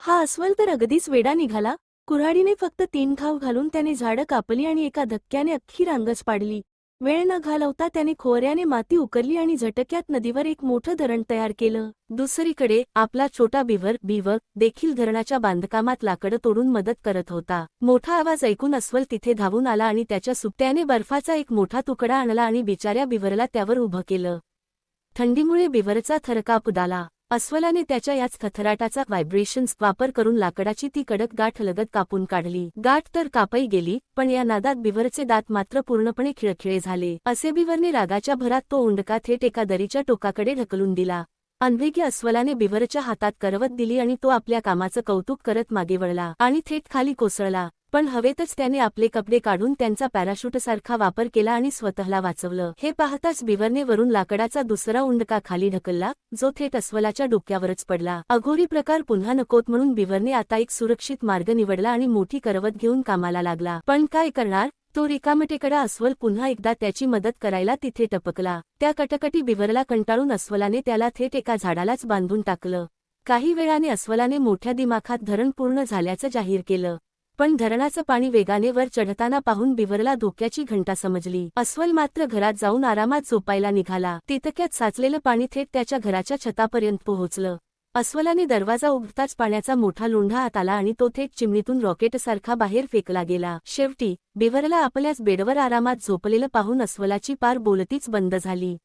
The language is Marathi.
हा अस्वल तर अगदीच वेडा निघाला. कुऱ्हाडीने फक्त 3 घाव घालून त्याने झाडं कापली आणि एका धक्क्याने अख्खी रांगच पाडली. वेळ न घालवता त्याने खोऱ्याने माती उकरली आणि झटक्यात नदीवर एक मोठं धरण तयार केलं. दुसरीकडे आपला छोटा बिवर देखील धरणाच्या बांधकामात लाकडं तोडून मदत करत होता. मोठा आवाज ऐकून अस्वल तिथे धावून आला आणि त्याच्या सुट्ट्याने बर्फाचा एक मोठा तुकडा आणला आणि बिचाऱ्या बिवरला त्यावर उभं केलं. थंडीमुळे बिवरचा थरकाप उडाला. अस्वलाने त्याच्या याच थथराटाचा व्हायब्रेशन्स वापर करून लाकडाची ती कडक गाठ लगत कापून काढली. गाठ तर कापाई गेली, पण या नादात बिवरचे दात मात्र पूर्णपणे खिळखिळे झाले. असे बिवरने रागाच्या भरात तो उंडका थेट एका दरीच्या टोकाकडे ढकलून दिला. अनभिज्ञ अस्वलाने बिवरच्या हातात करवत दिली आणि तो आपल्या कामाचं कौतुक करत मागे वळला आणि थेट खाली कोसळला. पण हवेतच त्याने आपले कपडे काढून त्यांचा पॅराशूटसारखा वापर केला आणि स्वतःला वाचवलं. हे पाहताच बिवरने वरून लाकडाचा दुसरा उंडका खाली ढकलला, जो थेट अस्वलाच्या डोक्यावरच पडला. अघोरी प्रकार पुन्हा नकोत म्हणून बिवरने आता एक सुरक्षित मार्ग निवडला आणि मोठी करवत घेऊन कामाला लागला. पण काय करणार? तो रिकामटेकडा अस्वल पुन्हा एकदा त्याची मदत करायला तिथे टपकला. त्या कटकटी बिवरला कंटाळून अस्वलाने त्याला थेट एका झाडालाच बांधून टाकलं. काही वेळाने अस्वलाने मोठ्या दिमाखात धरण पूर्ण झाल्याचं जाहीर केलं. पण धरणाचं पाणी वेगाने वर चढताना पाहून बिवरला धोक्याची घंटा समजली. अस्वल मात्र घरात जाऊन आरामात झोपायला निघाला. तितक्यात साचलेलं पाणी थेट त्याच्या घराच्या छतापर्यंत पोहोचलं. अस्वलाने दरवाजा उघडताच पाण्याचा मोठा लोंढा आत आला आणि तो थेट चिमणीतून रॉकेटसारखा बाहेर फेकला गेला. शेवटी बिवरला आपल्याच बेडवर आरामात झोपलेलं पाहून अस्वलाची पार बोलतीच बंद झाली.